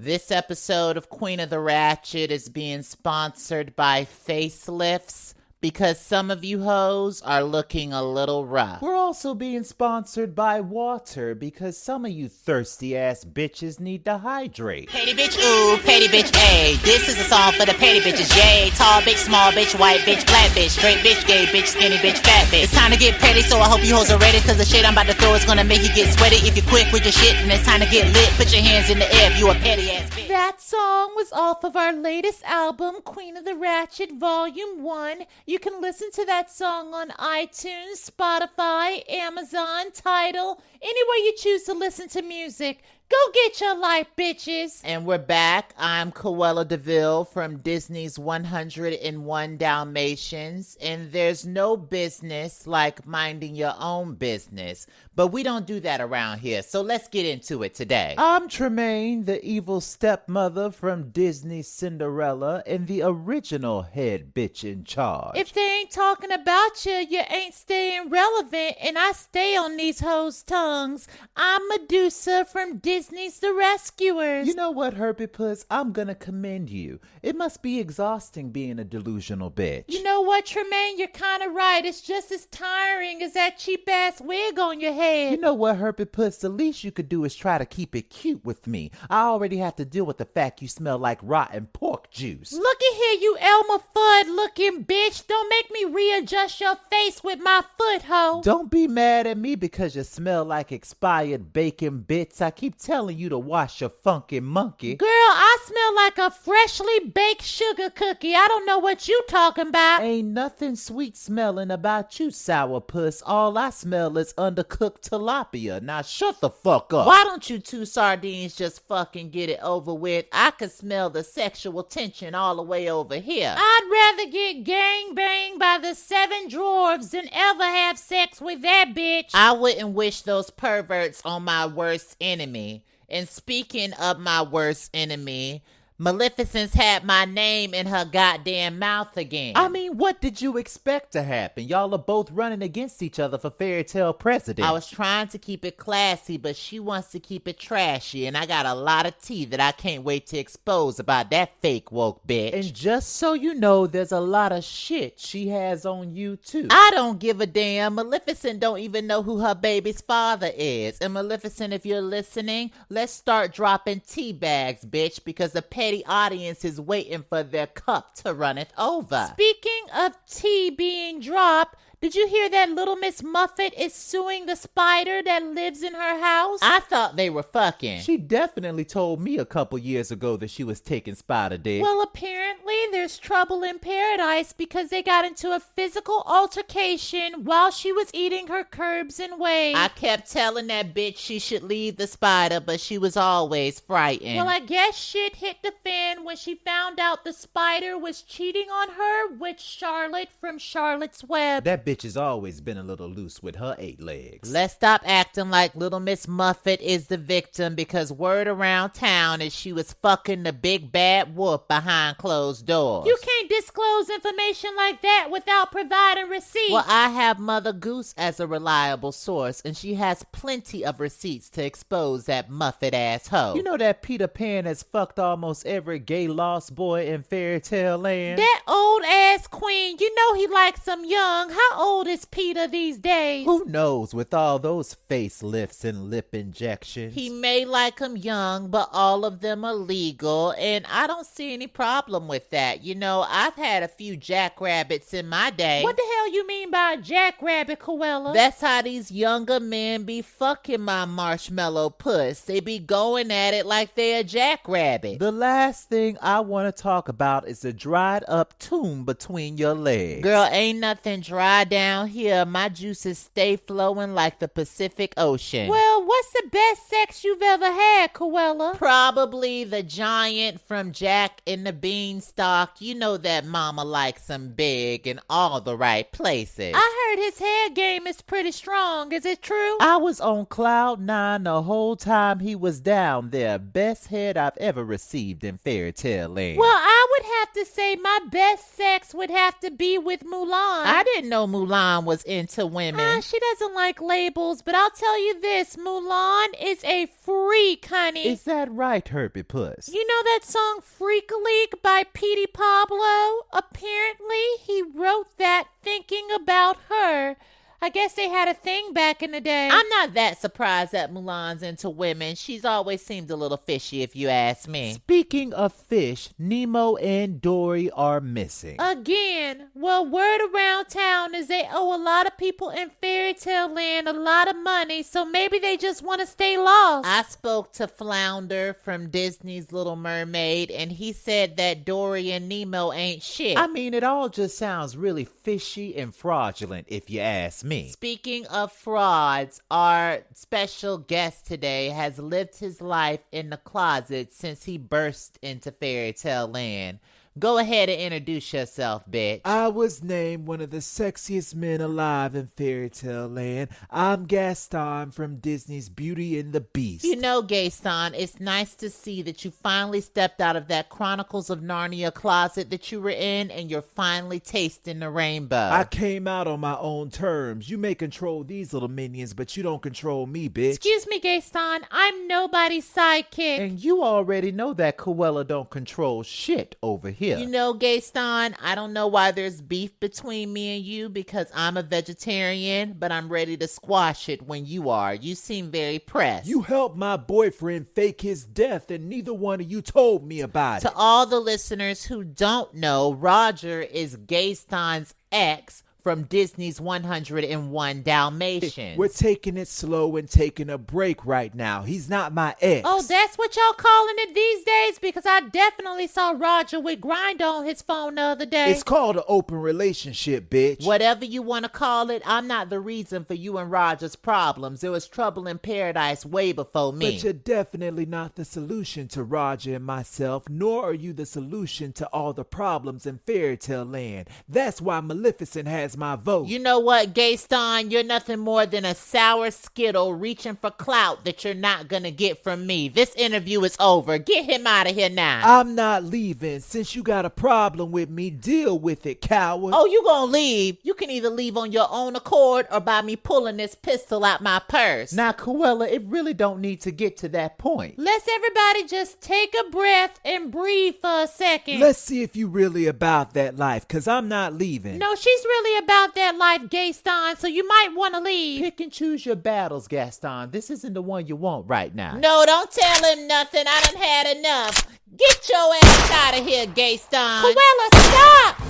This episode of Queen of the Ratchet is being sponsored by Facelifts because some of you hoes are looking a little rough. We're also being sponsored by water because some of you thirsty ass bitches need to hydrate. Petty bitch, ooh, petty bitch, ayy. This is a song for the petty bitches, yay. Tall bitch, small bitch, white bitch, black bitch, straight bitch, gay bitch, skinny bitch, fat bitch. It's time to get petty, so I hope you hoes are ready, cause the shit I'm about to throw is gonna make you get sweaty. If you're quick with your shit, then it's time to get lit. Put your hands in the air if you a petty ass bitch. That song was off of our latest album, Queen of the Ratchet Volume 1. You can listen to that song on iTunes, Spotify, Amazon, Tidal, anywhere you choose to listen to music. Go get your life, bitches. And we're back. I'm Cruella DeVille from Disney's 101 Dalmatians. And there's no business like minding your own business. But we don't do that around here. So let's get into it today. I'm Tremaine, the evil stepmother from Disney's Cinderella and the original head bitch in charge. If they ain't talking about you, you ain't staying relevant. And I stay on these hoes' tongues. I'm Medusa from Disney's The Rescuers. You know what, Herbie Puss? I'm gonna commend you. It must be exhausting being a delusional bitch. You know what, Tremaine? You're kind of right. It's just as tiring as that cheap-ass wig on your head. You know what, Herbie Puss? The least you could do is try to keep it cute with me. I already have to deal with the fact you smell like rotten pork juice. Look at here, you Elmer Fudd-looking bitch. Don't make me readjust your face with my foot, ho. Don't be mad at me because you smell like expired bacon bits. I keep telling you to wash your funky monkey. Girl, I smell like a freshly baked sugar cookie. I don't know what you talking about. Ain't nothing sweet smelling about you, sourpuss. All I smell is undercooked tilapia. Now shut the fuck up. Why don't you two sardines just fucking get it over with? I can smell the sexual tension all the way over here. I'd rather get gangbanged by the 7 dwarves than ever have sex with that bitch. I wouldn't wish those perverts on my worst enemy. And speaking of my worst enemy, Maleficent's had my name in her goddamn mouth again. I mean, what did you expect to happen? Y'all are both running against each other for Fairy Tale President. I was trying to keep it classy, but she wants to keep it trashy, and I got a lot of tea that I can't wait to expose about that fake woke bitch. And just so you know, there's a lot of shit she has on you, too. I don't give a damn. Maleficent don't even know who her baby's father is. And Maleficent, if you're listening, let's start dropping tea bags, bitch, because the petty audience is waiting for their cup to runneth over. Speaking of tea being dropped, did you hear that Little Miss Muffet is suing the spider that lives in her house? I thought they were fucking. She definitely told me a couple years ago that she was taking spider dick. Well, apparently there's trouble in paradise because they got into a physical altercation while she was eating her curbs and whey. I kept telling that bitch she should leave the spider, but she was always frightened. Well, I guess shit hit the fan when she found out the spider was cheating on her with Charlotte from Charlotte's Web. That bitch has always been a little loose with her 8 legs. Let's stop acting like Little Miss Muffet is the victim, because word around town is she was fucking the big bad wolf behind closed doors. You can't disclose information like that without providing receipts. Well, I have Mother Goose as a reliable source, and she has plenty of receipts to expose that Muffet ass hoe. You know that Peter Pan has fucked almost every gay lost boy in Fairy Tale Land? That old ass queen, you know he likes them young. How old is Peter these days? Who knows with all those facelifts and lip injections? He may like them young, but all of them are legal, and I don't see any problem with that. You know, I've had a few jackrabbits in my day. What the hell you mean by a jackrabbit, Cruella? That's how these younger men be fucking my marshmallow puss. They be going at it like they a jackrabbit. The last thing I want to talk about is the dried up tomb between your legs. Girl, ain't nothing dry down here. My juices stay flowing like the Pacific Ocean. Well, what's the best sex you've ever had, Cruella? Probably the giant from Jack and the Beanstalk. You know that mama likes them big in all the right places. I heard his hair game is pretty strong. Is it true? I was on cloud 9 the whole time he was down there. Best head I've ever received in Fairy Tale Land. Well, I would have to say my best sex would have to be with Mulan. I didn't know Mulan Mulan was into women. She doesn't like labels, but I'll tell you this, Mulan is a freak, honey. Is that right, Herbie Puss? You know that song Freak League by Petey Pablo? Apparently, he wrote that thinking about her. I guess they had a thing back in the day. I'm not that surprised that Mulan's into women. She's always seemed a little fishy, if you ask me. Speaking of fish, Nemo and Dory are missing. Again, well, word around town is they owe a lot of people in fairy tale land a lot of money, so maybe they just want to stay lost. I spoke to Flounder from Disney's Little Mermaid, and he said that Dory and Nemo ain't shit. I mean, it all just sounds really fishy and fraudulent, if you ask me. Speaking of frauds, our special guest today has lived his life in the closet since he burst into fairy tale land. Go ahead and introduce yourself, bitch. I was named one of the sexiest men alive in fairy tale land. I'm Gaston from Disney's Beauty and the Beast. You know, Gaston, it's nice to see that you finally stepped out of that Chronicles of Narnia closet that you were in, and you're finally tasting the rainbow. I came out on my own terms. You may control these little minions, but you don't control me, bitch. Excuse me, Gaston. I'm nobody's sidekick. And you already know that Cruella don't control shit over here. You know, Gaston, I don't know why there's beef between me and you because I'm a vegetarian, but I'm ready to squash it when you are. You seem very pressed. You helped my boyfriend fake his death, and neither one of you told me about it. To all the listeners who don't know, Roger is Gaston's ex from Disney's 101 Dalmatians. We're taking it slow and taking a break right now. He's not my ex. Oh, that's what y'all calling it these days? Because I definitely saw Roger with Grind on his phone the other day. It's called an open relationship, bitch. Whatever you want to call it, I'm not the reason for you and Roger's problems. There was trouble in paradise way before me. But you're definitely not the solution to Roger and myself, nor are you the solution to all the problems in fairy tale land. That's why Maleficent has my vote. You know what, Gaston? You're nothing more than a sour Skittle reaching for clout that you're not gonna get from me. This interview is over. Get him out of here now. I'm not leaving. Since you got a problem with me, deal with it, coward. Oh, you gonna leave? You can either leave on your own accord or by me pulling this pistol out my purse. Now, Cruella, it really don't need to get to that point. Let's everybody just take a breath and breathe for a second. Let's see if you really about that life, because I'm not leaving. No, she's really about that life, Gaston, so you might want to leave. Pick and choose your battles, Gaston. This isn't the one you want right now. No, don't tell him nothing. I done had enough. Get your ass out of here, Gaston. Cruella, stop!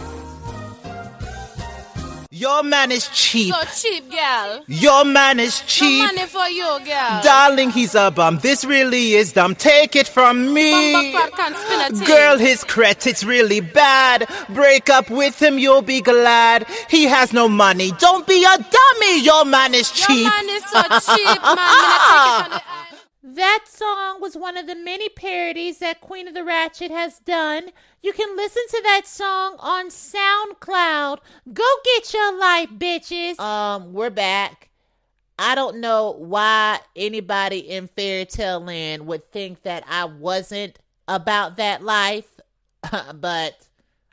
Your man is cheap. So cheap, girl. Your man is No cheap. money for you, girl. Darling, he's a bum. This really is dumb. Take it from me. Bumper can spin a thing. Girl, his credit's really bad. Break up with him, you'll be glad. He has no money. Don't be a dummy. Your man is Your cheap. man is so cheap, man. Me not take it on the eye. That song was one of the many parodies that Queen of the Ratchet has done. You can listen to that song on SoundCloud. Go get your life, bitches. We're back. I don't know why anybody in fairy tale land would think that I wasn't about that life, but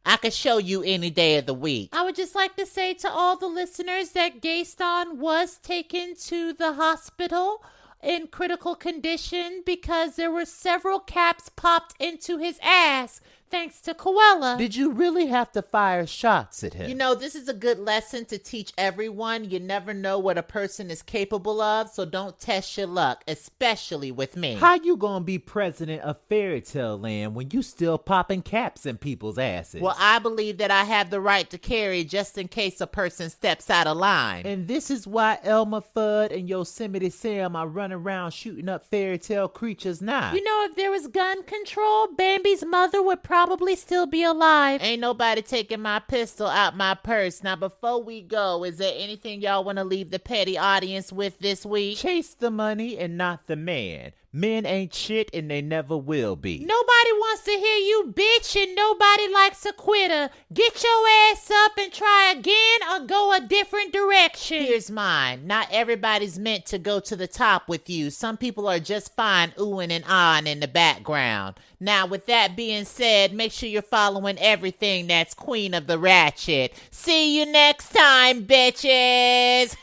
I could show you any day of the week. I would just like to say to all the listeners that Gaston was taken to the hospital in critical condition because there were several caps popped into his ass, thanks to Cruella. Did you really have to fire shots at him? You know, this is a good lesson to teach everyone. You never know what a person is capable of, so don't test your luck, especially with me. How you gonna be president of fairy tale land when you still popping caps in people's asses? Well, I believe that I have the right to carry just in case a person steps out of line. And this is why Elmer Fudd and Yosemite Sam are running around shooting up fairy tale creatures now. You know, if there was gun control, Bambi's mother would probably still be alive. Ain't nobody taking my pistol out my purse. Now, before we go, is there anything y'all want to leave the petty audience with this week? Chase the money and not the man. Men ain't shit and they never will be. Nobody wants to hear you bitch and nobody likes a quitter. Get your ass up and try again or go a different direction. Here's mine. Not everybody's meant to go to the top with you. Some people are just fine oohing and ahhing in the background. Now, with that being said, make sure you're following everything that's Queen of the Ratchet. See you next time, bitches!